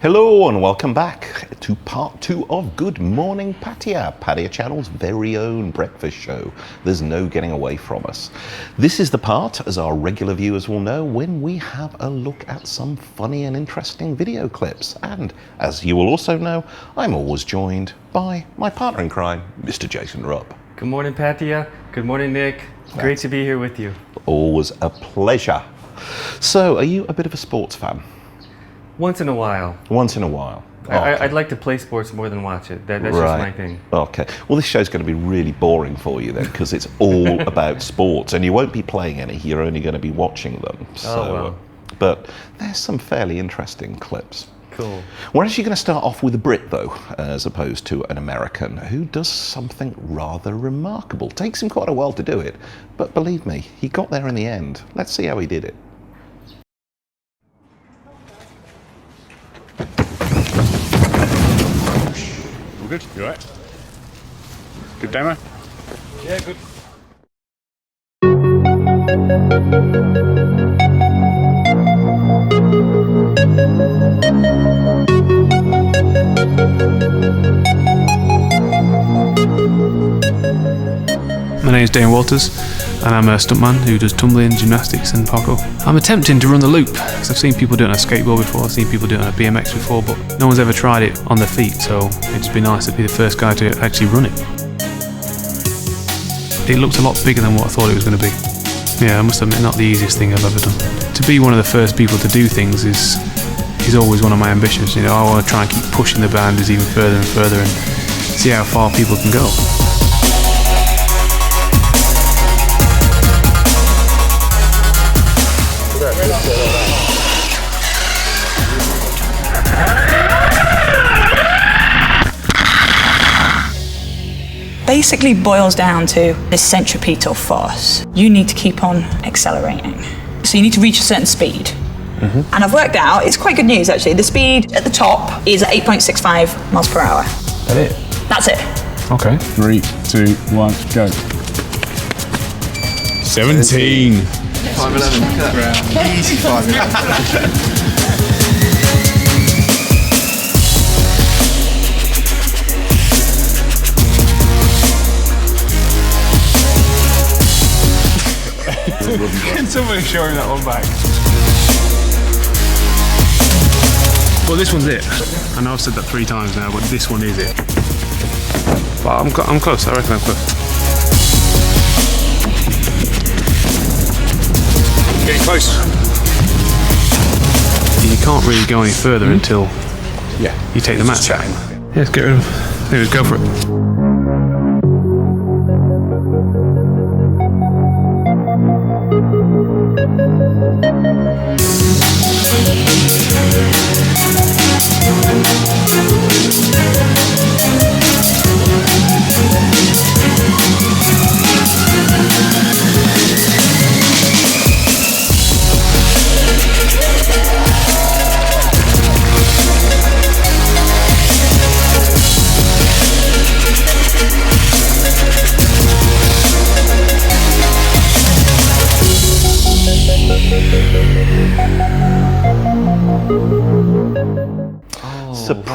Hello and welcome back to part 2 of Good Morning Pattaya, Pattaya Channel's very own breakfast show. There's no getting away from us. This is the part, as our regular viewers will know, when we have a look at some funny and interesting video clips. And as you will also know, I'm always joined by my partner in crime, Mr. Jason Rupp. Good morning, Pattaya. Good morning, Nick. Great to be here with you. Always a pleasure. So, are you a bit of a sports fan? Once in a while. Once in a while. I'd like to play sports more than watch it. That's just my thing. Okay. Well, this show's going to be really boring for you then, because it's all about sports, and you won't be playing any. You're only going to be watching them. So, but there's some fairly interesting clips. Cool. We're actually going to start off with a Brit, though, as opposed to an American, who does something rather remarkable. Takes him quite a while to do it, but believe me, he got there in the end. Let's see how he did it. All good? You alright? Good demo? Yeah, good. My name is Dane Walters, and I'm a stuntman who does tumbling, gymnastics and parkour. I'm attempting to run the loop, because I've seen people do it on a skateboard before, I've seen people do it on a BMX before, but no one's ever tried it on their feet, so it'd just be nice to be the first guy to actually run it. It looked a lot bigger than what I thought it was going to be. Yeah, I must admit, not the easiest thing I've ever done. To be one of the first people to do things is always one of my ambitions. You know, I want to try and keep pushing the boundaries even further and further and see how far people can go. Basically boils down to this centripetal force. You need to keep on accelerating. So you need to reach a certain speed. And I've worked out, it's quite good news actually, the speed at the top is 8.65 miles per hour. That it? That's it. Okay. 3, 2, 1, go. 17. 5'11". Easy 5'11". Can somebody show him that one back? Well, this one's it. I know I've said that 3 times now, but this one is it. But I'm close, I reckon I'm close. Getting close. You can't really go any further until you take the match out. Yeah, let's get rid of him. Let's go for it.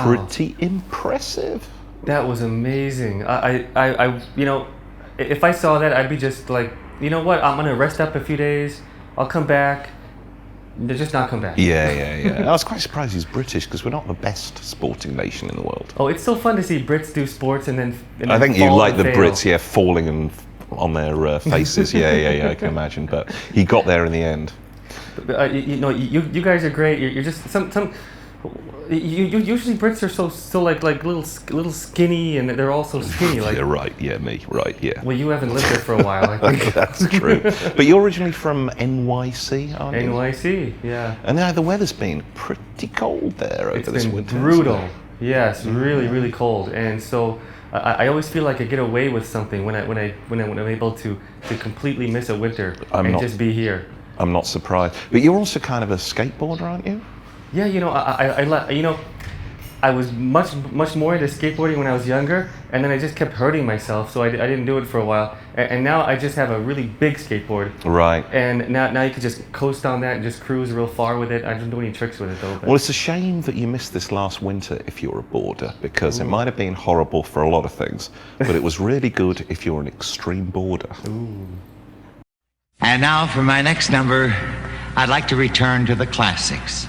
Pretty impressive. That was amazing. You know, if I saw that, I'd be just like, you know what? I'm gonna rest up a few days. I'll come back. Just not come back. Yeah. I was quite surprised he's British, because we're not the best sporting nation in the world. Oh, it's so fun to see Brits do sports and then I think you fall like and the fail. Brits, falling and on their faces. Yeah, I can imagine. But he got there in the end. You know, you guys are great. You're just some. You usually Brits are so like little skinny, and they're all so skinny. Like You're right. Yeah, me. Right. Yeah. Well, you haven't lived there for a while, I think. That's true. But you're originally from NYC, aren't you? NYC, yeah. And now the weather's been pretty cold there over this It's been winter. brutal. Yes, really cold, and so I always feel like I get away with something when I'm able to completely miss a winter just be here. I'm not surprised. But you're also kind of a skateboarder, aren't you? Yeah, you know, I you know, I was much more into skateboarding when I was younger, and then I just kept hurting myself, so I didn't do it for a while. And now I just have a really big skateboard. Right. And now you can just coast on that and just cruise real far with it. I don't do any tricks with it though. But. Well, it's a shame that you missed this last winter if you're a boarder, because it might have been horrible for a lot of things, but it was really good if you're an extreme boarder. And now for my next number, I'd like to return to the classics.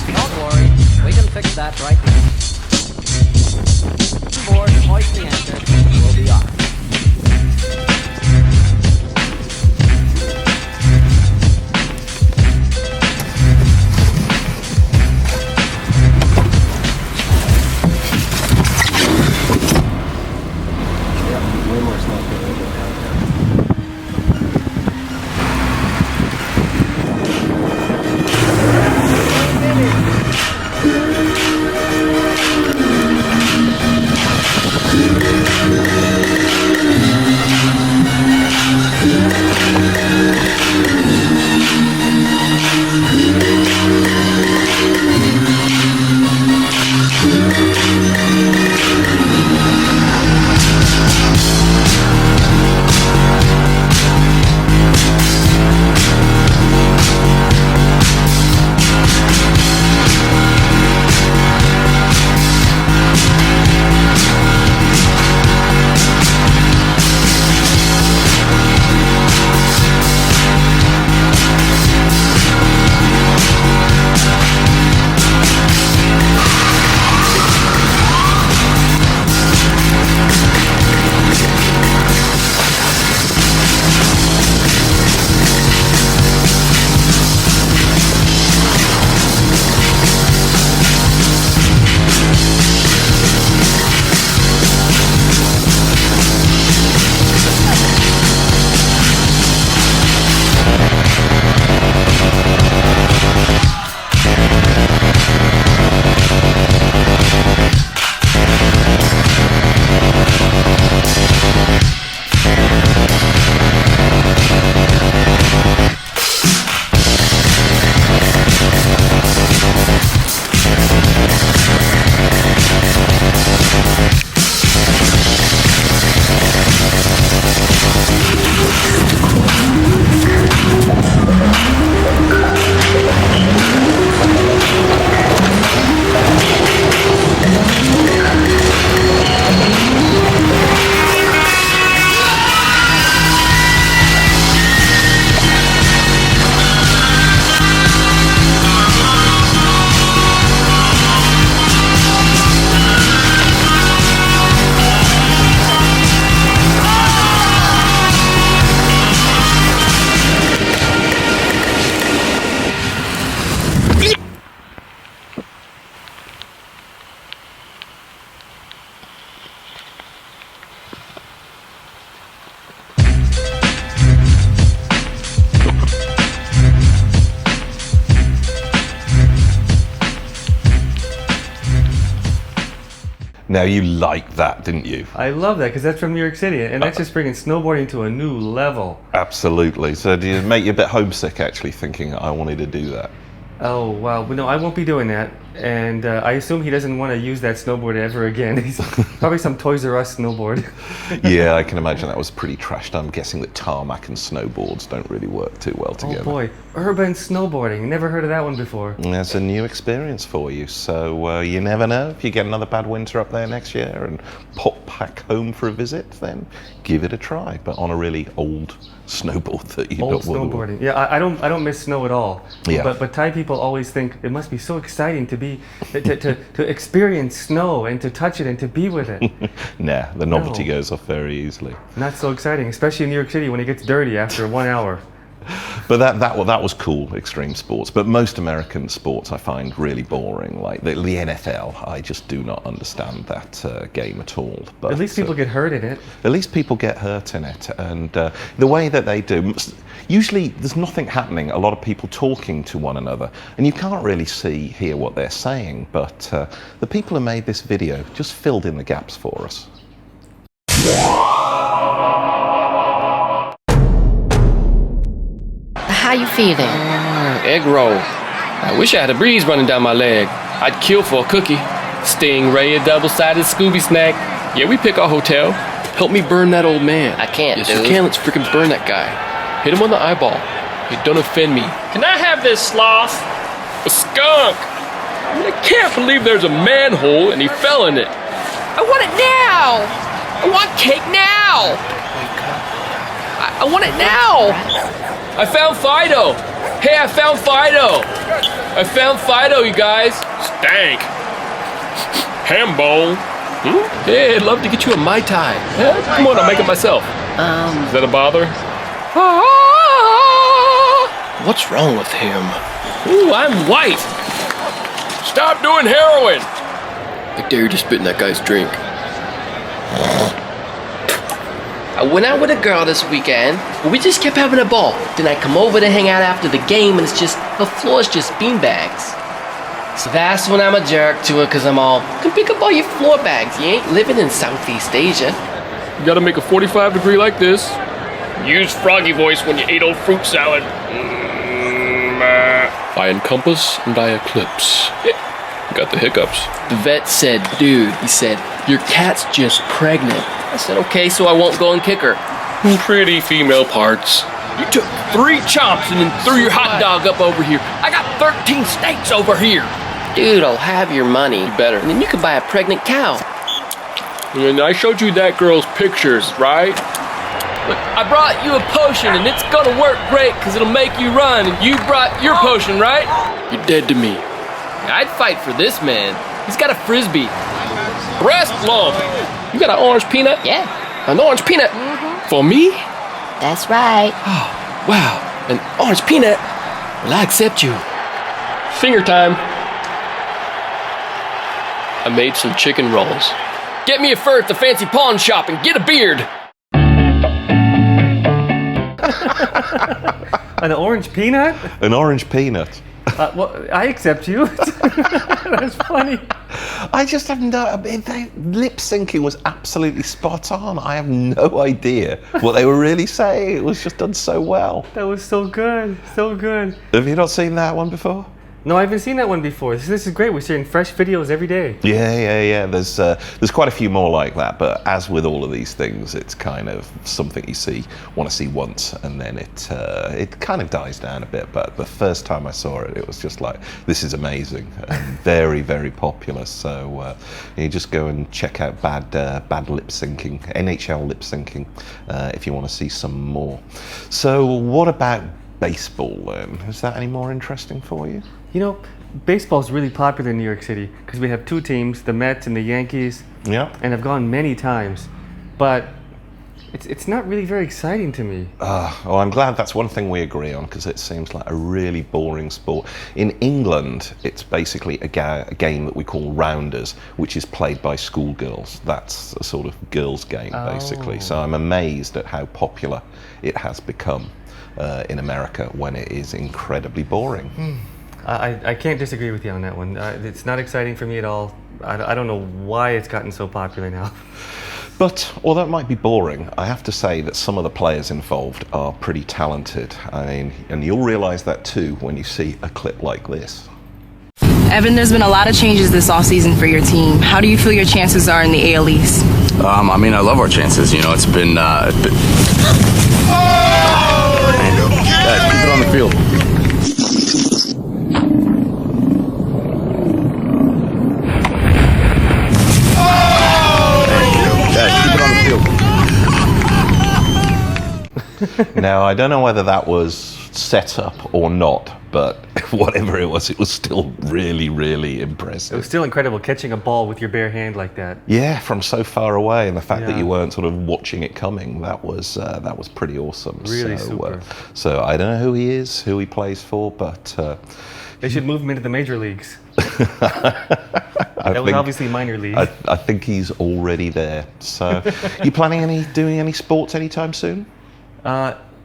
Don't worry, we can fix that right now. Board, hoist the anchor, we'll be off. Now, you liked that, didn't you? I love that because that's from New York City, and that's just bringing snowboarding to a new level. Absolutely. So do you make you a bit homesick, actually, thinking I wanted to do that? Oh, wow. But no, I won't be doing that. And I assume he doesn't want to use that snowboard ever again. He's probably some Toys R Us snowboard. Yeah, I can imagine that was pretty trashed. I'm guessing that tarmac and snowboards don't really work too well together. Oh boy, urban snowboarding. Never heard of that one before. That's a new experience for you. So you never know. If you get another bad winter up there next year and pop back home for a visit, then give it a try. But on a really old snowboard that you Old don't want to. snowboarding. Yeah, I don't miss snow at all. Yeah. But Thai people always think it must be so exciting to be to experience snow and to touch it and to be with it. Nah, the novelty No. goes off very easily. Not so exciting, especially in New York City when it gets dirty after 1 hour. But that was cool, extreme sports. But most American sports I find really boring. Like the NFL, I just do not understand that game at all. But At least people get hurt in it. At least people get hurt in it, and the way that they do. Usually, there's nothing happening. A lot of people talking to one another, and you can't really hear what they're saying. But the people who made this video just filled in the gaps for us. you feeling? Egg roll. I wish I had a breeze running down my leg. I'd kill for a cookie. Stingray, a double-sided Scooby snack. Yeah, we pick our hotel. Help me burn that old man. I can't, yes, dude. you can. Let's freaking burn that guy. Hit him on the eyeball. Hey, don't offend me. Can I have this sloth? A skunk. I mean, I can't believe there's a manhole and he fell in it. I want it now! I want cake now! I want it now! I found Fido. Hey, I found Fido. I found Fido, you guys. Stank. Ham bone. Hey, I'd love to get you a Mai Tai. Yeah, come on, I'll make it myself. Is that a bother? What's wrong with him? Ooh, I'm white. Stop doing heroin. I dare you to spit in that guy's drink. I went out with a girl this weekend, but we just kept having a ball. Then I come over to hang out after the game, and it's just, the floor's just beanbags. So that's when I'm a jerk to her, cause I'm all, come pick up all your floor bags. You ain't living in Southeast Asia. You gotta make a 45 degree like this. Use froggy voice when you ate old fruit salad. I encompass and I eclipse. Got the hiccups. The vet said, dude, he said, your cat's just pregnant. I said, okay, so I won't go and kick her. Pretty female parts. You took 3 chops and then threw your hot dog up over here. I got 13 steaks over here. Dude, I'll have your money. You better. And then you can buy a pregnant cow. And I showed you that girl's pictures, right? Look, I brought you a potion and it's gonna work great because it'll make you run. And you brought your potion, right? You're dead to me. I'd fight for this man. He's got a frisbee. Breast lump. You got an orange peanut? Yeah. An orange peanut? For me? That's right. Oh, wow. An orange peanut? Well, I accept you. Finger time. I made some chicken rolls. Get me a fur at the fancy pawn shop and get a beard. An orange peanut? An orange peanut. Well, I accept you. That's funny. I just have no. Lip syncing was absolutely spot on. I have no idea what they were really saying. It was just done so well. That was so good. So good. Have you not seen that one before? No, I haven't seen that one before. This is great. We're seeing fresh videos every day. Yeah. There's quite a few more like that, but as with all of these things, it's kind of something you want to see once, and then it kind of dies down a bit. But the first time I saw it, it was just like, this is amazing and very, very popular. So you just go and check out bad lip syncing, NHL lip syncing, if you want to see some more. So what about baseball then? Is that any more interesting for you? You know, baseball's really popular in New York City because we have 2 teams, the Mets and the Yankees. Yeah. And I've gone many times, but it's not really very exciting to me. Well, I'm glad that's one thing we agree on, because it seems like a really boring sport. In England, it's basically a game that we call rounders, which is played by schoolgirls. That's a sort of girls' game, basically. So I'm amazed at how popular it has become in America when it is incredibly boring. I can't disagree with you on that one. It's not exciting for me at all. I don't know why it's gotten so popular now. But although it might be boring, I have to say that some of the players involved are pretty talented. I mean, and you'll realise that too when you see a clip like this. Evan, there's been a lot of changes this offseason for your team. How do you feel your chances are in the AL East? I mean, I love our chances. You know, it's been... keep it on the field. Now, I don't know whether that was set up or not, but whatever it was still really, really impressive. It was still incredible catching a ball with your bare hand like that. Yeah, from so far away, and the fact that you weren't sort of watching it coming, that was pretty awesome. Really super. So I don't know who he is, who he plays for, but... they should move him into the major leagues. That was obviously minor league. I think he's already there. So, you planning doing any sports anytime soon?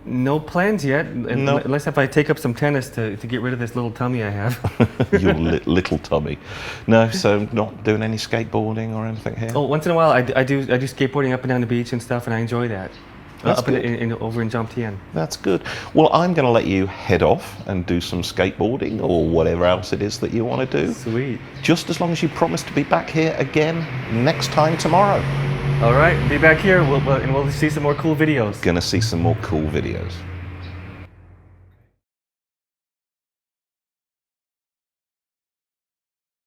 No plans yet, unless if I take up some tennis to get rid of this little tummy I have. Your little tummy. No, so not doing any skateboarding or anything here? Oh, once in a while I do skateboarding up and down the beach and stuff, and I enjoy that. That's up over in Jomtien. That's good. Well, I'm going to let you head off and do some skateboarding or whatever else it is that you want to do. Sweet. Just as long as you promise to be back here again next time tomorrow. All right, be back here, and we'll see some more cool videos. Gonna see some more cool videos.